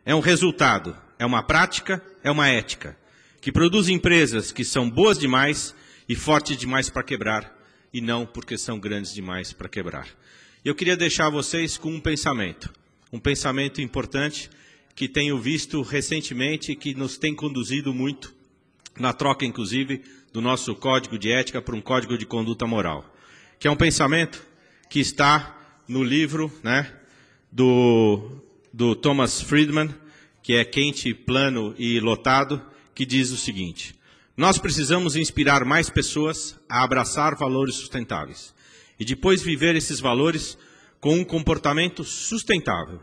É um resultado, é uma prática, é uma ética, que produz empresas que são boas demais e fortes demais para quebrar, e não porque são grandes demais para quebrar. Eu queria deixar vocês com um pensamento importante que tenho visto recentemente e que nos tem conduzido muito na troca, inclusive, do nosso código de ética para um código de conduta moral, que é um pensamento que está no livro, né, do Thomas Friedman, que é Quente, Plano e Lotado, que diz o seguinte: nós precisamos inspirar mais pessoas a abraçar valores sustentáveis e depois viver esses valores com um comportamento sustentável.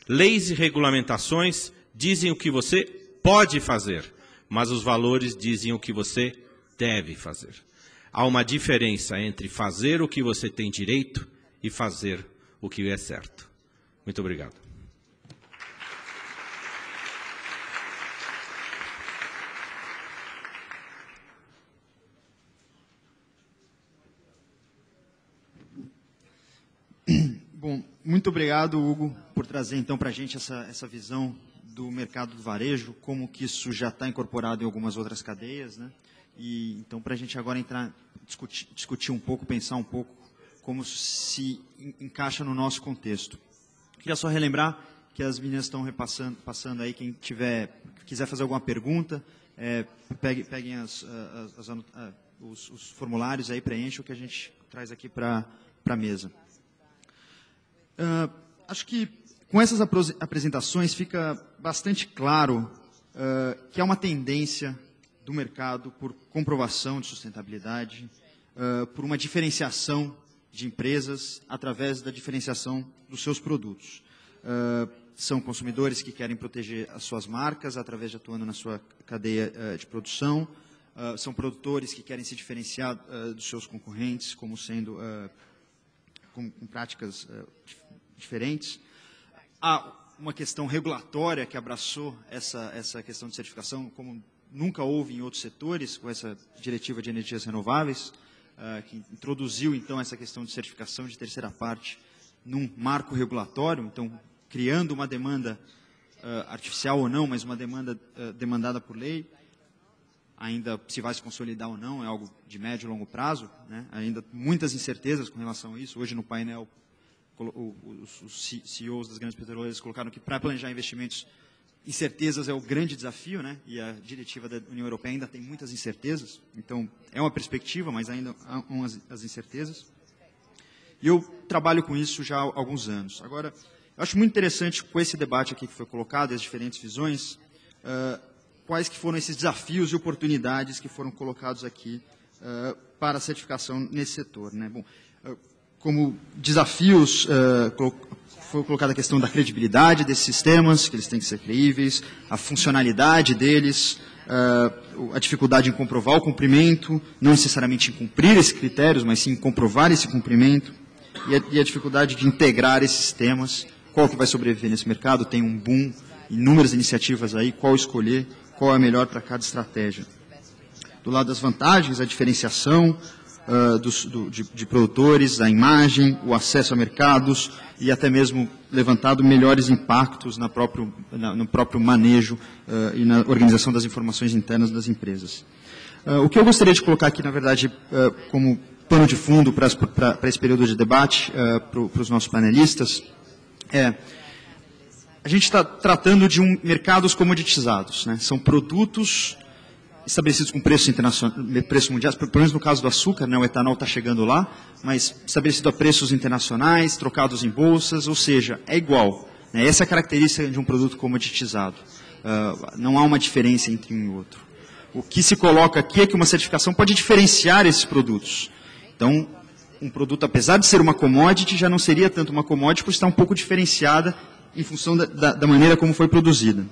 Leis e regulamentações dizem o que você pode fazer, mas os valores dizem o que você deve fazer. Há uma diferença entre fazer o que você tem direito e fazer o que é certo. Muito obrigado. Bom, muito obrigado, Hugo, por trazer então para a gente essa visão do mercado do varejo, como que isso já está incorporado em algumas outras cadeias, né? E então para a gente agora entrar, discutir um pouco, pensar um pouco como se encaixa no nosso contexto. Queria só relembrar que as meninas estão passando aí, quem quiser fazer alguma pergunta, peguem os formulários aí, preenchem o que a gente traz aqui para a mesa. Acho que com essas apresentações fica bastante claro que há uma tendência do mercado por comprovação de sustentabilidade, por uma diferenciação de empresas através da diferenciação dos seus produtos. São consumidores que querem proteger as suas marcas através de atuando na sua cadeia de produção, são produtores que querem se diferenciar dos seus concorrentes, como sendo com práticas diferentes. Há uma questão regulatória que abraçou essa questão de certificação, como nunca houve em outros setores, com essa diretiva de energias renováveis, que introduziu, então, essa questão de certificação de terceira parte num marco regulatório, então, criando uma demanda artificial ou não, mas uma demanda demandada por lei. Ainda se vai se consolidar ou não, é algo de médio e longo prazo, né? Ainda muitas incertezas com relação a isso. Hoje, no painel, os CEOs das grandes petroleiras colocaram que, para planejar investimentos, incertezas é o grande desafio, né? E a diretiva da União Europeia ainda tem muitas incertezas. Então, é uma perspectiva, mas ainda há as incertezas. E eu trabalho com isso já há alguns anos. Agora, eu acho muito interessante, com esse debate aqui que foi colocado, e as diferentes visões, quais que foram esses desafios e oportunidades que foram colocados aqui para a certificação nesse setor, né? Bom, como desafios, foi colocada a questão da credibilidade desses sistemas, que eles têm que ser creíveis, a funcionalidade deles, a dificuldade em comprovar o cumprimento, não necessariamente em cumprir esses critérios, mas sim em comprovar esse cumprimento, e a dificuldade de integrar esses sistemas, qual que vai sobreviver nesse mercado, tem um boom, inúmeras iniciativas aí, qual escolher, qual é melhor para cada estratégia. Do lado das vantagens, a diferenciação de produtores, a imagem, o acesso a mercados e até mesmo levantado melhores impactos no próprio manejo e na organização das informações internas das empresas. O que eu gostaria de colocar aqui, na verdade, como pano de fundo para esse período de debate, para os nossos panelistas, a gente está tratando de mercados comoditizados, né? São produtos estabelecidos com preços mundiais, pelo menos no caso do açúcar, né, o etanol está chegando lá, mas estabelecido a preços internacionais, trocados em bolsas, ou seja, é igual. Né? Essa é a característica de um produto comoditizado. Não há uma diferença entre um e outro. O que se coloca aqui é que uma certificação pode diferenciar esses produtos. Então, um produto, apesar de ser uma commodity, já não seria tanto uma commodity, por estar um pouco diferenciada em função da maneira como foi produzida.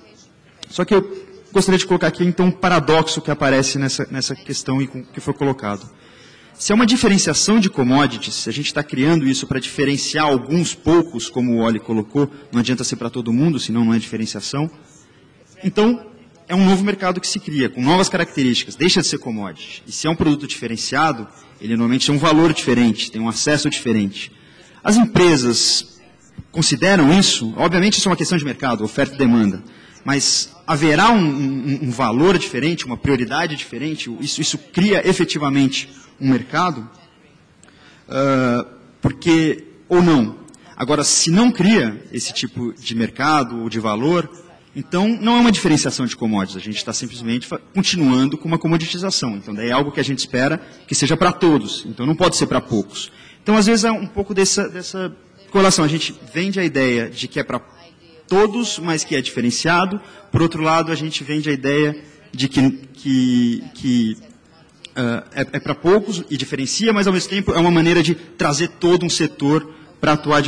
Só que eu gostaria de colocar aqui, então, um paradoxo que aparece nessa questão que foi colocado. Se é uma diferenciação de commodities, se a gente está criando isso para diferenciar alguns poucos, como o Oli colocou, não adianta ser para todo mundo, senão não é diferenciação, então é um novo mercado que se cria, com novas características, deixa de ser commodity. E se é um produto diferenciado, ele normalmente tem um valor diferente, tem um acesso diferente. As empresas consideram isso? Obviamente isso é uma questão de mercado, oferta e demanda, mas haverá um valor diferente, uma prioridade diferente? Isso cria efetivamente um mercado? Porque, ou não? Agora, se não cria esse tipo de mercado ou de valor, então não é uma diferenciação de commodities, a gente está simplesmente continuando com uma comoditização. Então, daí é algo que a gente espera que seja para todos, então não pode ser para poucos. Então, às vezes, é um pouco dessa correlação. A gente vende a ideia de que é para todos, mas que é diferenciado. Por outro lado, a gente vende a ideia de que é para poucos e diferencia, mas, ao mesmo tempo, é uma maneira de trazer todo um setor para atuar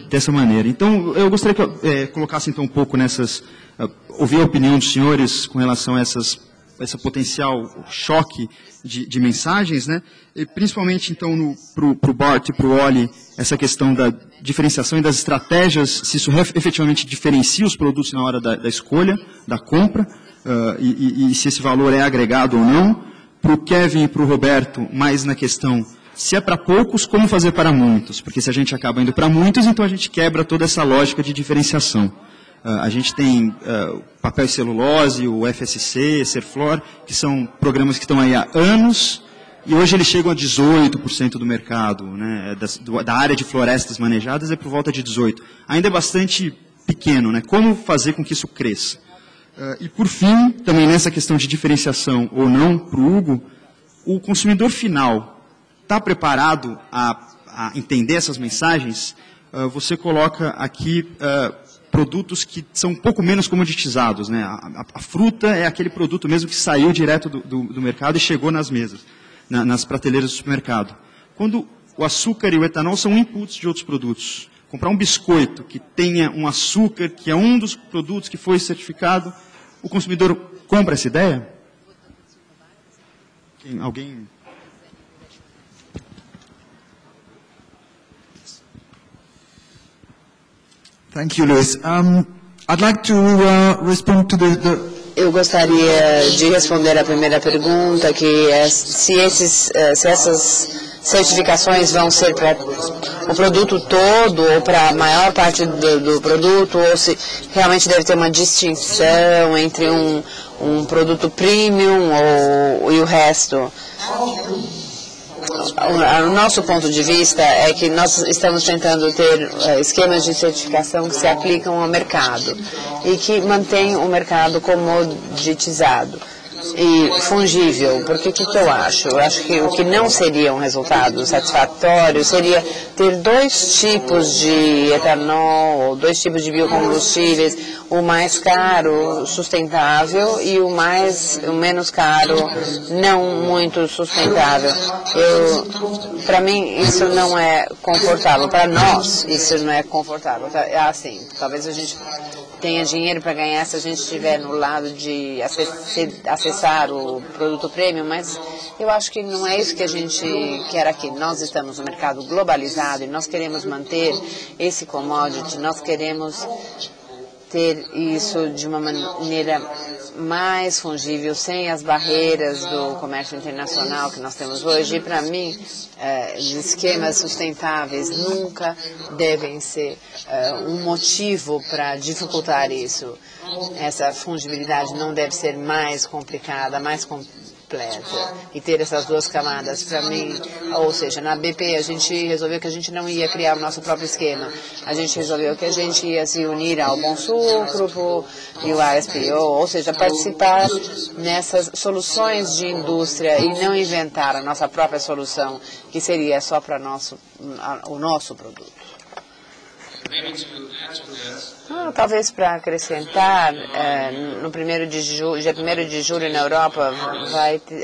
dessa maneira. Então, eu gostaria que eu colocasse então um pouco ouvir a opinião dos senhores com relação a essa potencial choque de mensagens, né? E principalmente então para o Bart e para o Oli, essa questão da diferenciação e das estratégias, se isso efetivamente diferencia os produtos na hora da escolha, da compra, e se esse valor é agregado ou não. Para o Kevin e para o Roberto, mais na questão, se é para poucos, como fazer para muitos? Porque se a gente acaba indo para muitos, então a gente quebra toda essa lógica de diferenciação. A gente tem papel e celulose, o FSC, Serflor, que são programas que estão aí há anos, e hoje eles chegam a 18% do mercado, né? Da área de florestas manejadas é por volta de 18%. Ainda é bastante pequeno, né? Como fazer com que isso cresça? E por fim, também nessa questão de diferenciação ou não, para o Hugo, o consumidor final está preparado a entender essas mensagens? Você coloca aqui produtos que são um pouco menos comoditizados, né? A fruta é aquele produto mesmo que saiu direto do mercado e chegou nas mesas, nas prateleiras do supermercado. Quando o açúcar e o etanol são inputs de outros produtos. Comprar um biscoito que tenha um açúcar, que é um dos produtos que foi certificado, o consumidor compra essa ideia? Alguém? Thank you, Luis. I'd like to respond to Eu gostaria de responder a primeira pergunta, que é se essas certificações vão ser para o produto todo ou para a maior parte do produto, ou se realmente deve ter uma distinção entre um produto premium e o resto. O nosso ponto de vista é que nós estamos tentando ter esquemas de certificação que se aplicam ao mercado e que mantêm o mercado comoditizado e fungível, porque o que eu acho? Eu acho que o que não seria um resultado satisfatório seria ter dois tipos de etanol, ou dois tipos de biocombustíveis, o mais caro, sustentável, e o menos caro, não muito sustentável. Para mim, isso não é confortável. Para nós, isso não é confortável. Assim, talvez a gente tenha dinheiro para ganhar se a gente estiver no lado de acessar o produto premium, mas eu acho que não é isso que a gente quer aqui. Nós estamos no mercado globalizado e nós queremos manter esse commodity, nós queremos ter isso de uma maneira mais fungível, sem as barreiras do comércio internacional que nós temos hoje. E, para mim, esquemas sustentáveis nunca devem ser um motivo para dificultar isso. Essa fungibilidade não deve ser mais complicada, mais completa, e ter essas duas camadas. Para mim, ou seja, na BP a gente resolveu que a gente não ia criar o nosso próprio esquema. A gente resolveu que a gente ia se unir ao Bom Sucro e o ASPO, ou seja, participar nessas soluções de indústria e não inventar a nossa própria solução, que seria só para o nosso produto. Talvez para acrescentar, no dia 1º de julho na Europa,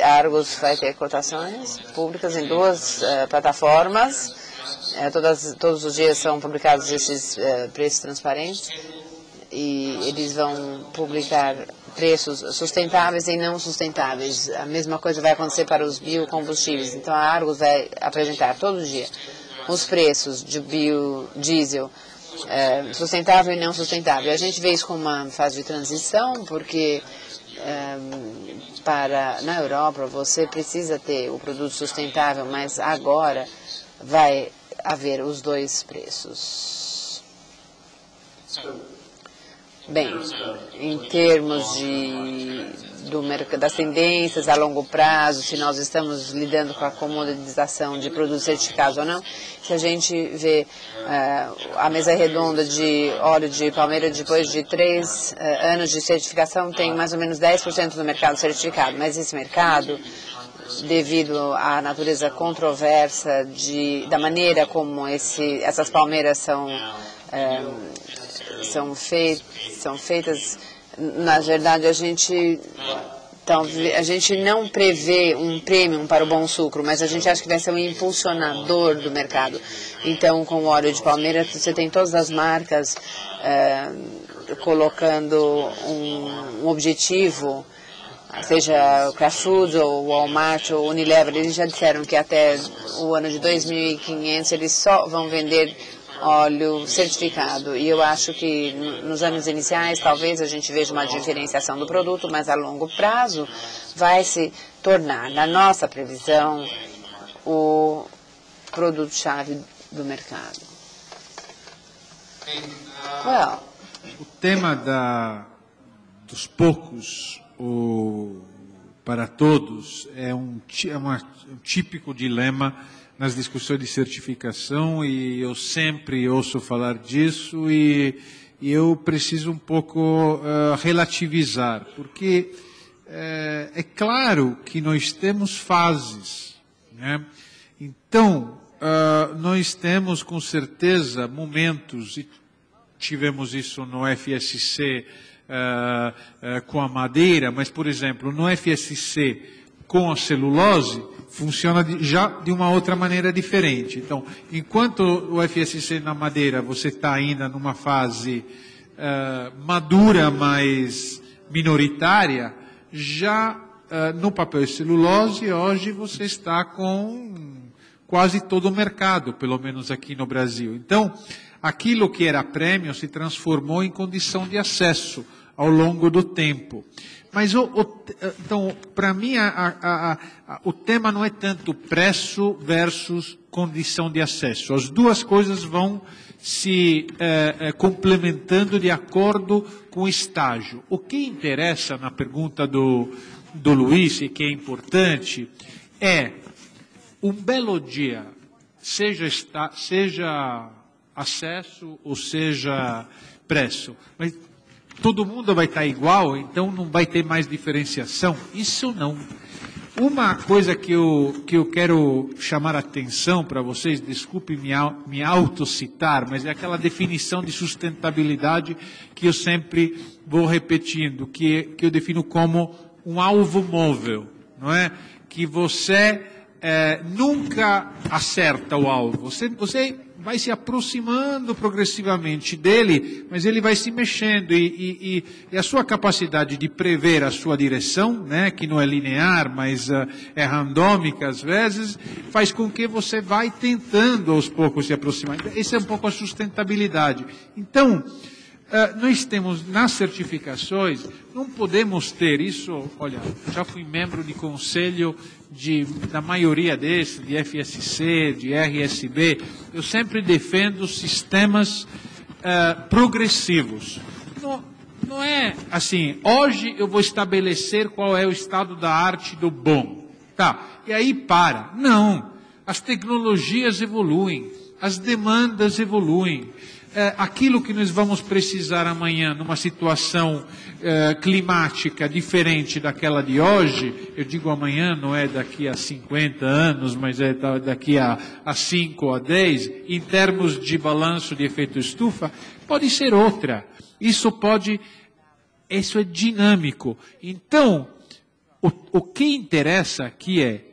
a Argos vai ter cotações públicas em duas plataformas. Todos os dias são publicados esses preços transparentes e eles vão publicar preços sustentáveis e não sustentáveis. A mesma coisa vai acontecer para os biocombustíveis. Então a Argos vai apresentar todo dia os preços de biodiesel sustentável e não sustentável. A gente vê isso como uma fase de transição, porque na Europa você precisa ter o produto sustentável, mas agora vai haver os dois preços. Bem, em termos das tendências a longo prazo, se nós estamos lidando com a comoditização de produtos certificados ou não, se a gente vê a mesa redonda de óleo de palmeira, depois de 3 anos de certificação, tem mais ou menos 10% do mercado certificado, mas esse mercado, devido à natureza controversa da maneira como essas palmeiras são feitas, na verdade, a gente não prevê um prêmio para o bom sucro, mas a gente acha que vai ser um impulsionador do mercado. Então, com o óleo de palmeira, você tem todas as marcas colocando um objetivo, seja o Kraft Foods ou Walmart ou Unilever, eles já disseram que até o ano de 2500 eles só vão vender óleo certificado. E eu acho que nos anos iniciais talvez a gente veja uma diferenciação do produto, mas a longo prazo vai se tornar, na nossa previsão, o produto-chave do mercado. O tema dos poucos para todos é um típico dilema nas discussões de certificação, e eu sempre ouço falar disso, e eu preciso um pouco relativizar, porque é claro que nós temos fases, né? Então, nós temos com certeza momentos, e tivemos isso no FSC com a madeira, mas, por exemplo, no FSC com a celulose, funciona já de uma outra maneira diferente. Então, enquanto o FSC na madeira você está ainda numa fase madura, mas minoritária, já no papel e celulose, hoje você está com quase todo o mercado, pelo menos aqui no Brasil. Então, aquilo que era prêmio se transformou em condição de acesso ao longo do tempo. Mas, então, para mim, o tema não é tanto preço versus condição de acesso. As duas coisas vão se complementando de acordo com o estágio. O que interessa na pergunta do Luiz, e que é importante, é um belo dia, seja acesso ou seja preço, mas todo mundo vai estar igual, então não vai ter mais diferenciação? Isso não. Uma coisa que eu quero chamar a atenção para vocês, desculpe me autocitar, mas é aquela definição de sustentabilidade que eu sempre vou repetindo, que eu defino como um alvo móvel, não é? Que você nunca acerta o alvo. Você vai se aproximando progressivamente dele, mas ele vai se mexendo, e a sua capacidade de prever a sua direção, né, que não é linear, mas é randômica às vezes, faz com que você vai tentando aos poucos se aproximar. Essa é um pouco a sustentabilidade. Então, nós temos nas certificações, não podemos ter isso, olha, já fui membro de conselho da maioria desses, de FSC, de RSB, eu sempre defendo sistemas progressivos. Não é assim, hoje eu vou estabelecer qual é o estado da arte do bom, tá, e aí para. Não, as tecnologias evoluem, as demandas evoluem. Aquilo que nós vamos precisar amanhã numa situação climática diferente daquela de hoje, eu digo amanhã, não é daqui a 50 anos, mas é daqui a 5 ou a 10, em termos de balanço de efeito estufa, pode ser outra. Isso é dinâmico. Então, o que interessa aqui é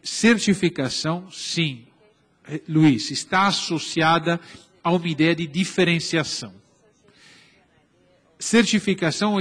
certificação, sim, Luiz, está associada a uma ideia de diferenciação. Certificação